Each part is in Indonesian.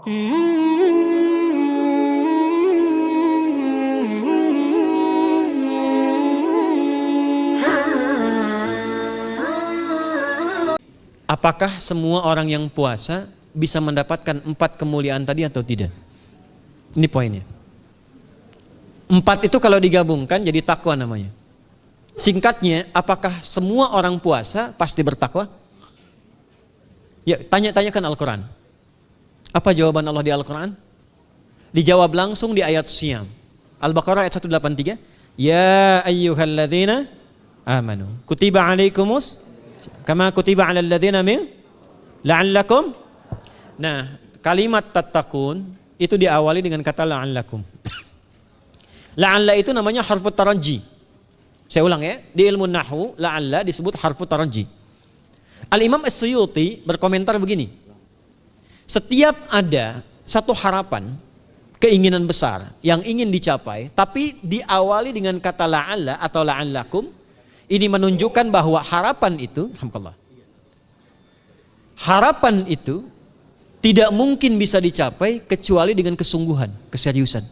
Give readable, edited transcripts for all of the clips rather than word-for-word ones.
Apakah semua orang yang puasa bisa mendapatkan 4 kemuliaan tadi atau tidak? Ini poinnya. 4 itu kalau digabungkan jadi takwa namanya. Singkatnya, apakah semua orang puasa pasti bertakwa? Ya, tanyakan Al-Quran. Apa jawaban Allah di Al-Quran? Dijawab langsung di ayat Siyam. Al-Baqarah ayat 183. Ya ayyuhalladzina amanu kutiba alaikumus kama kutiba alal ladzina min la'allakum. Nah, kalimat tattaqun itu diawali dengan kata la'allakum. La'alla itu namanya harfu taraji. Saya ulang ya, di ilmu nahwu la'alla disebut harfu taraji. Al-Imam As-Suyuti berkomentar begini. Setiap ada satu harapan, keinginan besar yang ingin dicapai, tapi diawali dengan kata la'alla atau la'allakum, ini menunjukkan bahwa harapan itu, alhamdulillah, harapan itu tidak mungkin bisa dicapai kecuali dengan kesungguhan, keseriusan.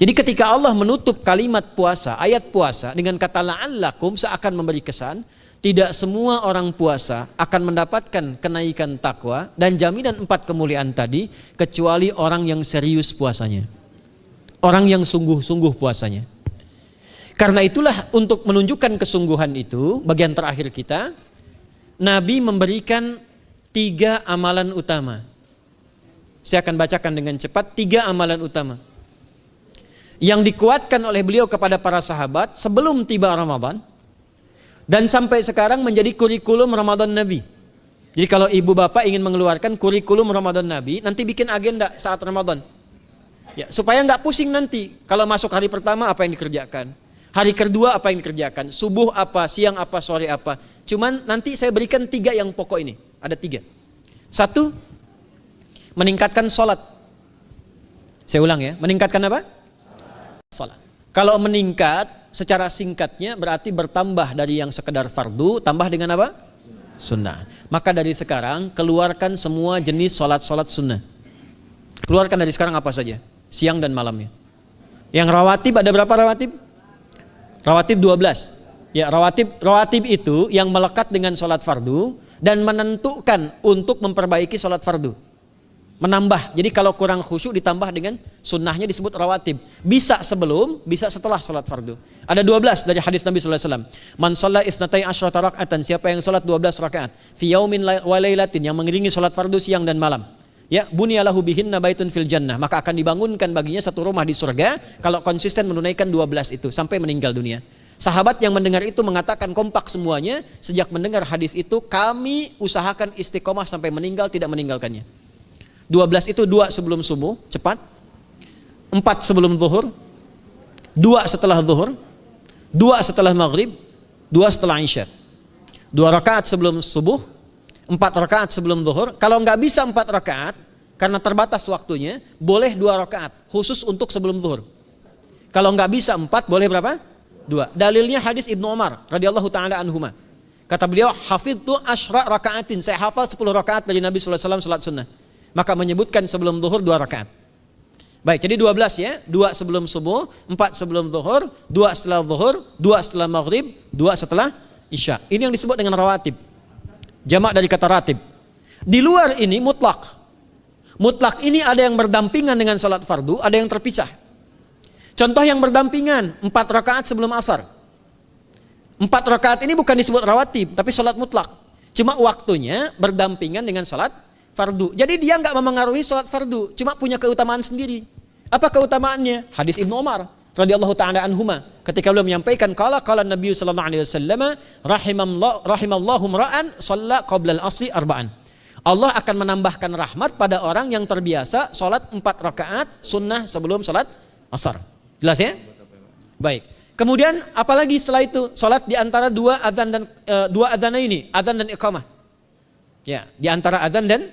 Jadi ketika Allah menutup kalimat puasa, ayat puasa dengan kata la'allakum, seakan memberi kesan tidak semua orang puasa akan mendapatkan kenaikan takwa dan jaminan 4 kemuliaan tadi kecuali orang yang serius puasanya, orang yang sungguh-sungguh puasanya. Karena itulah untuk menunjukkan kesungguhan itu, bagian terakhir kita, Nabi memberikan 3 amalan utama. Saya akan bacakan dengan cepat 3 amalan utama yang dikuatkan oleh beliau kepada para sahabat sebelum tiba Ramadan dan sampai sekarang menjadi kurikulum Ramadan Nabi. Jadi kalau ibu bapak ingin mengeluarkan kurikulum Ramadan Nabi, nanti bikin agenda saat Ramadan. Ya, supaya nggak pusing nanti. Kalau masuk hari pertama apa yang dikerjakan, hari kedua apa yang dikerjakan, subuh apa, siang apa, sore apa. Cuman nanti saya berikan 3 yang pokok ini. Ada 3. 1, meningkatkan sholat. Saya ulang ya, meningkatkan apa? Sholat. Kalau meningkat secara singkatnya berarti bertambah dari yang sekedar fardu, tambah dengan apa? Sunnah. Maka dari sekarang keluarkan semua jenis sholat-sholat sunnah. Keluarkan dari sekarang apa saja, siang dan malamnya. Yang rawatib ada berapa rawatib? Rawatib 12. Ya, rawatib itu yang melekat dengan sholat fardu dan menentukan untuk memperbaiki sholat fardu. Menambah, jadi kalau kurang khusyuk ditambah dengan sunnahnya disebut rawatib. Bisa sebelum, bisa setelah sholat fardu. Ada 12 dari hadis Nabi SAW. Man shalla isnatai asyrata raka'atan, siapa yang sholat 12 rakaat fi yaumin wa lailatin, yang mengiringi sholat fardu siang dan malam, ya bunyalahu bihinna baitun fil jannah, maka akan dibangunkan baginya satu rumah di surga kalau konsisten menunaikan 12 itu sampai meninggal dunia. Sahabat yang mendengar itu mengatakan kompak semuanya, sejak mendengar hadis itu kami usahakan istiqomah sampai meninggal tidak meninggalkannya. 12 itu 2 sebelum subuh, cepat. 4 sebelum zuhur, 2 setelah zuhur, 2 setelah maghrib, 2 setelah isya. 2 rakaat sebelum subuh, 4 rakaat sebelum zuhur. Kalau nggak bisa 4 rakaat karena terbatas waktunya, boleh 2 rakaat khusus untuk sebelum zuhur. Kalau nggak bisa 4, boleh berapa? 2. Dalilnya hadis Ibnu Umar radhiyallahu taala anhuma. Kata beliau, hafidtu asyra rakaatin, saya hafal 10 rakaat dari Nabi sallallahu alaihi wasallam salat sunnah. Maka menyebutkan sebelum zuhur 2 rakaat. Baik, jadi 12 ya. 2 sebelum subuh, 4 sebelum zuhur, 2 setelah zuhur, 2 setelah maghrib, 2 setelah isya. Ini yang disebut dengan rawatib. Jamak dari kata ratib. Di luar ini mutlak. Mutlak ini ada yang berdampingan dengan sholat fardu, ada yang terpisah. Contoh yang berdampingan, 4 rakaat sebelum asar. 4 rakaat ini bukan disebut rawatib, tapi sholat mutlak. Cuma waktunya berdampingan dengan sholat fardu. Jadi dia nggak memengaruhi sholat fardu, cuma punya keutamaan sendiri. Apa keutamaannya? Hadis Ibnu Umar radhiyallahu taala anhuma, ketika beliau menyampaikan qala Nabi sallallahu alaihi wasallam rahimallahu ra'an shalla qabla al-asri arba'an. Allah akan menambahkan rahmat pada orang yang terbiasa sholat 4 rakaat sunnah sebelum sholat asar. Jelas ya? Baik. Kemudian apalagi setelah itu? Sholat di antara 2 adzan dan 2 adzan ini, adzan dan iqamah. Ya, di antara adzan dan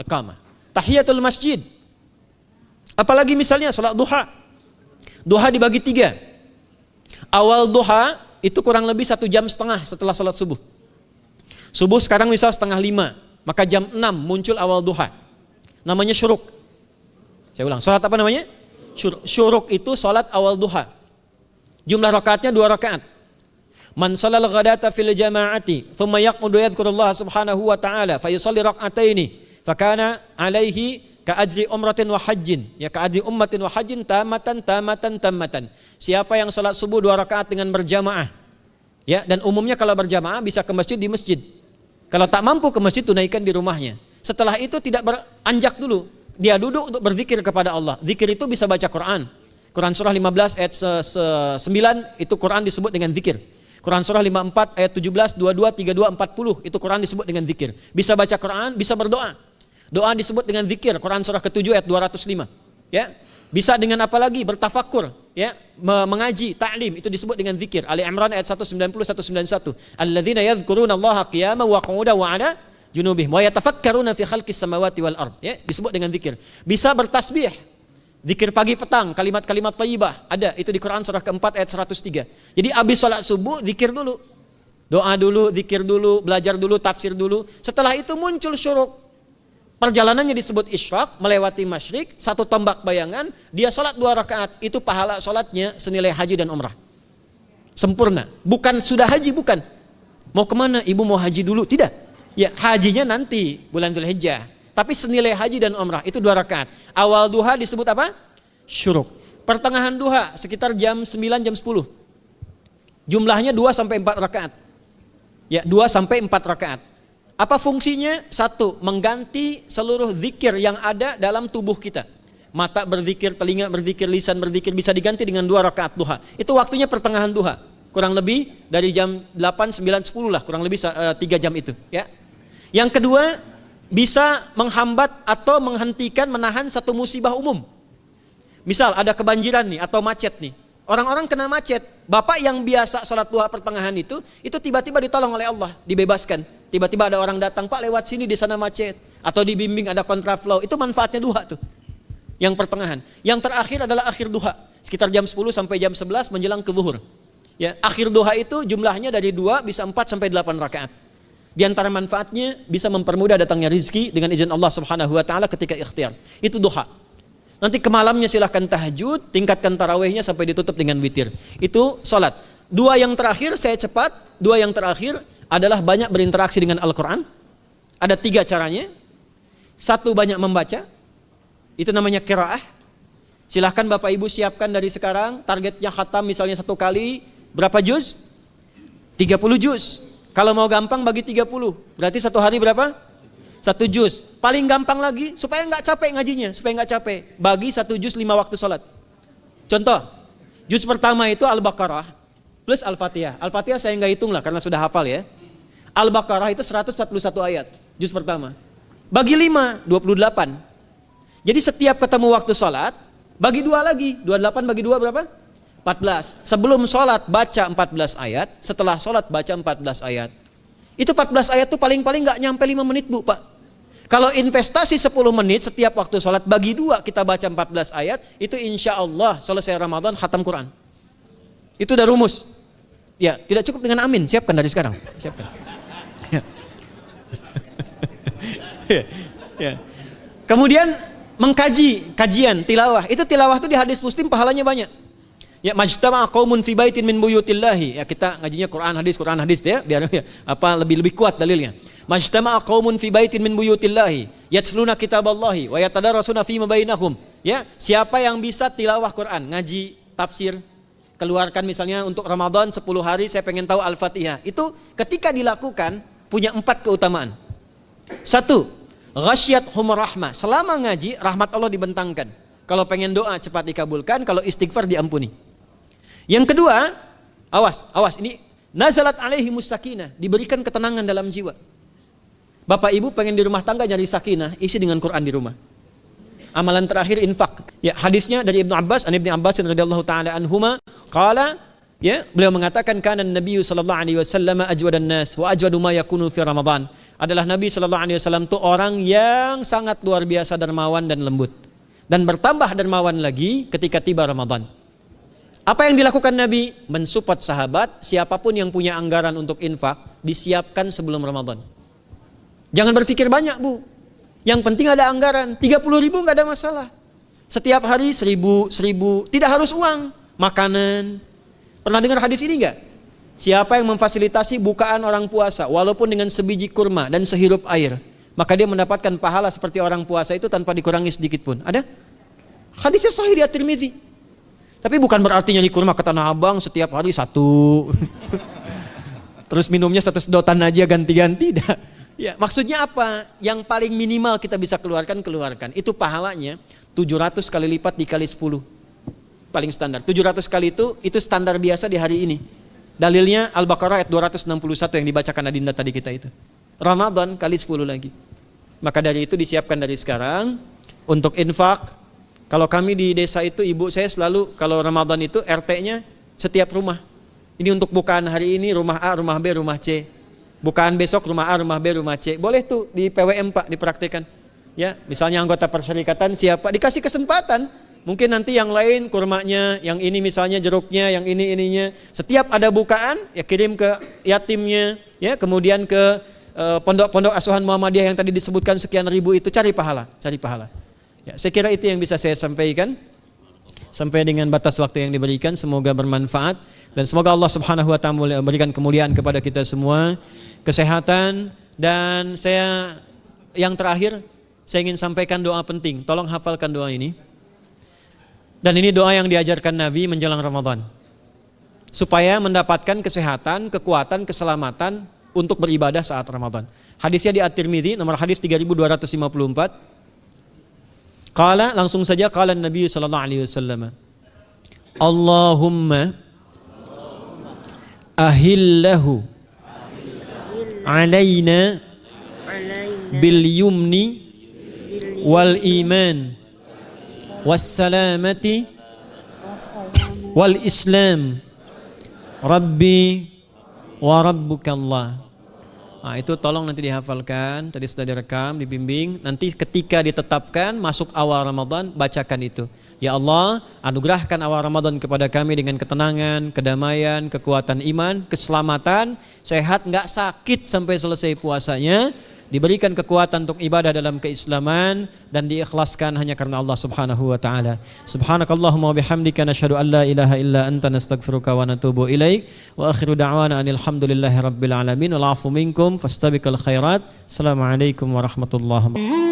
iqamah. Tahiyatul masjid. Apalagi misalnya salat duha. Duha dibagi 3. Awal duha itu kurang lebih 1,5 jam setelah salat subuh. Subuh sekarang misal 4:30, maka jam 6 muncul awal duha. namanya syuruk. Saya ulang, salat apa namanya? Syuruk. Syuruk itu salat awal duha. Jumlah rakaatnya 2 rakaat. Man sallal ghadata fil jama'ati thumma yaqudu yadhkurullah subhanahu wa ta'ala fa yusalli rak'ataini fa kana alaihi ka ajri umratin wa hajjin, ya ka ajri ummatin wa hajjin tamatan. Siapa yang salat subuh 2 rakaat dengan berjamaah, ya, dan umumnya kalau berjamaah bisa ke masjid di masjid. Kalau tak mampu ke masjid, tunaikan di rumahnya. Setelah itu tidak beranjak dulu, dia duduk untuk berzikir kepada Allah. Zikir itu bisa baca Quran. Quran surah 15 ayat 9 itu Quran disebut dengan zikir. Quran surah 54 ayat 17, 22, 32, 40 itu Quran disebut dengan zikir. Bisa baca Quran, bisa berdoa. Doa disebut dengan zikir. Quran surah ke-7 ayat 205. Ya. Bisa dengan apa lagi? Bertafakur, ya, mengaji, ta'lim, itu disebut dengan zikir. Ali Imran ayat 190 191. Alladzina yadhkuruna Allaha qiyaman wa qu'udan wa 'ala junubihim wa yatafakkaruna fi khalqis samawati wal ard, ya, disebut dengan zikir. Bisa bertasbih. Zikir pagi petang, kalimat-kalimat thayyibah, ada itu di Quran surah keempat ayat 103. Jadi habis sholat subuh zikir dulu. Doa dulu, zikir dulu, belajar dulu, tafsir dulu. Setelah itu muncul syuruk. Perjalanannya disebut isyraq, melewati masyrik, 1 tombak bayangan, dia sholat 2 rakaat, itu pahala sholatnya senilai haji dan umrah. Sempurna. Bukan sudah haji, bukan. Mau kemana? Ibu mau haji dulu? Tidak. Ya, hajinya nanti bulan Dzulhijjah. Tapi senilai haji dan umrah itu 2 rakaat. Awal duha disebut apa? Syuruk. Pertengahan duha sekitar jam 9 jam 10. Jumlahnya 2 sampai 4 rakaat. Ya, 2 sampai 4 rakaat. Apa fungsinya? 1, mengganti seluruh zikir yang ada dalam tubuh kita. Mata berzikir, telinga berzikir, lisan berzikir, bisa diganti dengan 2 rakaat duha. Itu waktunya pertengahan duha. Kurang lebih dari jam 8, 9, 10 lah, kurang lebih 3 jam itu, ya. Yang kedua, bisa menghambat atau menghentikan, menahan satu musibah umum. Misal ada kebanjiran nih atau macet nih. Orang-orang kena macet. Bapak yang biasa sholat duha pertengahan itu tiba-tiba ditolong oleh Allah, dibebaskan. Tiba-tiba ada orang datang, Pak lewat sini di sana macet. Atau dibimbing ada kontraflow. Itu manfaatnya duha tuh. Yang pertengahan. Yang terakhir adalah akhir duha. Sekitar jam 10 sampai jam 11 menjelang ke zuhur. Ya, akhir duha itu jumlahnya dari 2 bisa 4 sampai 8 rakaat. Di antara manfaatnya bisa mempermudah datangnya rizki dengan izin Allah Subhanahu wa taala ketika ikhtiar. Itu duha. Nanti ke malamnya silahkan tahajud, tingkatkan tarawihnya sampai ditutup dengan witir. Itu salat. 2 yang terakhir saya cepat, 2 yang terakhir adalah banyak berinteraksi dengan Al-Qur'an. Ada 3 caranya. 1, banyak membaca. Itu namanya qiraah. Silahkan Bapak Ibu siapkan dari sekarang, targetnya khatam misalnya 1 kali berapa juz? 30 juz. Kalau mau gampang bagi 30, berarti 1 hari berapa? 1 juz. Paling gampang lagi, supaya nggak capek ngajinya, supaya nggak capek, bagi 1 juz 5 waktu sholat. Contoh, juz pertama itu Al-Baqarah plus Al-Fatihah. Al-Fatihah saya nggak hitung lah karena sudah hafal ya. Al-Baqarah itu 141 ayat, juz pertama. Bagi 5, 28. Jadi setiap ketemu waktu sholat, bagi 2 lagi, 28 bagi 2 berapa? 14. Sebelum sholat baca 14 ayat, setelah sholat baca 14 ayat. Itu 14 ayat tuh paling-paling gak nyampe 5 menit Bu Pak. Kalau investasi 10 menit setiap waktu sholat, bagi 2 kita baca 14 ayat, itu insya Allah selesai Ramadan khatam Quran. Itu udah rumus. Ya, tidak cukup dengan amin, siapkan dari sekarang. Siapkan. Ya. Kemudian mengkaji, kajian, tilawah. Itu tilawah itu di hadis Muslim pahalanya banyak. Ya, majtama'a qaumun fi baitin min buyutillahi. Ya, kita ngajinya Quran hadis ya, biar ya, lebih kuat dalilnya. Majtama'a qaumun fi baitin min buyutillahi yatluna kitaballahi wa yatadarasuna fima bainahum. Ya, siapa yang bisa tilawah Quran, ngaji, tafsir, keluarkan misalnya untuk Ramadan 10 hari saya pengen tahu Al-Fatihah. Itu ketika dilakukan punya 4 keutamaan. 1, ghasyiyatuhum rahmah. Selama ngaji rahmat Allah dibentangkan. Kalau pengen doa cepat dikabulkan, kalau istighfar diampuni. Yang kedua, awas ini nazalat alaihimus sakinah, diberikan ketenangan dalam jiwa. Bapak Ibu pengen di rumah tangga nyari sakinah, isi dengan Quran di rumah. Amalan terakhir infak. Ya, hadisnya dari Ibnu Abbas, an Ibnu Abbas radhiyallahu taala anhuma, qala, ya, beliau mengatakan kana Nabi sallallahu alaihi wasallam ajwadan nas wa ajwadu ma yakunu fi Ramadan. Adalah Nabi sallallahu alaihi wasallam itu orang yang sangat luar biasa dermawan dan lembut. Dan bertambah dermawan lagi ketika tiba Ramadan. Apa yang dilakukan Nabi? Mensupport sahabat, siapapun yang punya anggaran untuk infak, disiapkan sebelum Ramadan. Jangan berpikir banyak Bu. Yang penting ada anggaran. 30.000 nggak ada masalah. Setiap hari 1.000, tidak harus uang, makanan. Pernah dengar hadis ini nggak? Siapa yang memfasilitasi bukaan orang puasa walaupun dengan sebiji kurma dan sehirup air, maka dia mendapatkan pahala seperti orang puasa itu tanpa dikurangi sedikit pun. Ada? Hadisnya sahih di At-Tirmidzi. Tapi bukan berarti nyari kurma ke Tanah Abang setiap hari 1. Terus minumnya 1 sedotan aja ganti-ganti. Ya, maksudnya apa? Yang paling minimal kita bisa keluarkan. Itu pahalanya 700 kali lipat dikali 10. Paling standar. 700 kali itu standar biasa di hari ini. Dalilnya Al-Baqarah ayat 261 yang dibacakan Adinda tadi kita itu. Ramadan kali 10 lagi. Maka dari itu disiapkan dari sekarang untuk infak. Kalau kami di desa itu, ibu saya selalu kalau Ramadan itu RT-nya setiap rumah. Ini untuk bukaan hari ini rumah A, rumah B, rumah C. Bukaan besok rumah A, rumah B, rumah C. Boleh tuh di PWM Pak dipraktikkan. Ya, misalnya anggota perserikatan siapa dikasih kesempatan. Mungkin nanti yang lain kurmanya, yang ini misalnya jeruknya, yang ini ininya. Setiap ada bukaan ya kirim ke yatimnya, ya kemudian ke pondok-pondok asuhan Muhammadiyah yang tadi disebutkan sekian ribu itu, cari pahala. Ya, saya kira itu yang bisa saya sampaikan sampai dengan batas waktu yang diberikan. Semoga bermanfaat dan semoga Allah Subhanahu wa taala memberikan kemuliaan kepada kita semua, kesehatan. Dan saya yang terakhir saya ingin sampaikan doa penting. Tolong hafalkan doa ini. Dan ini doa yang diajarkan Nabi menjelang Ramadan, supaya mendapatkan kesehatan, kekuatan, keselamatan untuk beribadah saat Ramadan. Hadisnya di At-Tirmidzi nomor hadis 3254. Qala, langsung saja qala Nabi sallallahu alaihi wasallam. Allahumma ahillahu alaina bil yumni wal iman wassalamati wal islam rabbi wa rabbukallah. Nah, itu tolong nanti dihafalkan, tadi sudah direkam, dibimbing. Nanti ketika ditetapkan masuk awal Ramadan, bacakan itu. Ya Allah, anugerahkan awal Ramadan kepada kami dengan ketenangan, kedamaian, kekuatan iman, keselamatan, sehat, nggak sakit sampai selesai puasanya, diberikan kekuatan untuk ibadah dalam keislaman dan diikhlaskan hanya karena Allah Subhanahu wa taala. Subhanakallahumma wa bihamdika nasyhadu an la ilaha illa anta nastaghfiruka wa natubu ilaik wa akhiru da'wana anil hamdulillahi rabbil alamin wal 'afu minkum fastabiqul khairat. Assalamualaikum warahmatullahi wabarakatuh.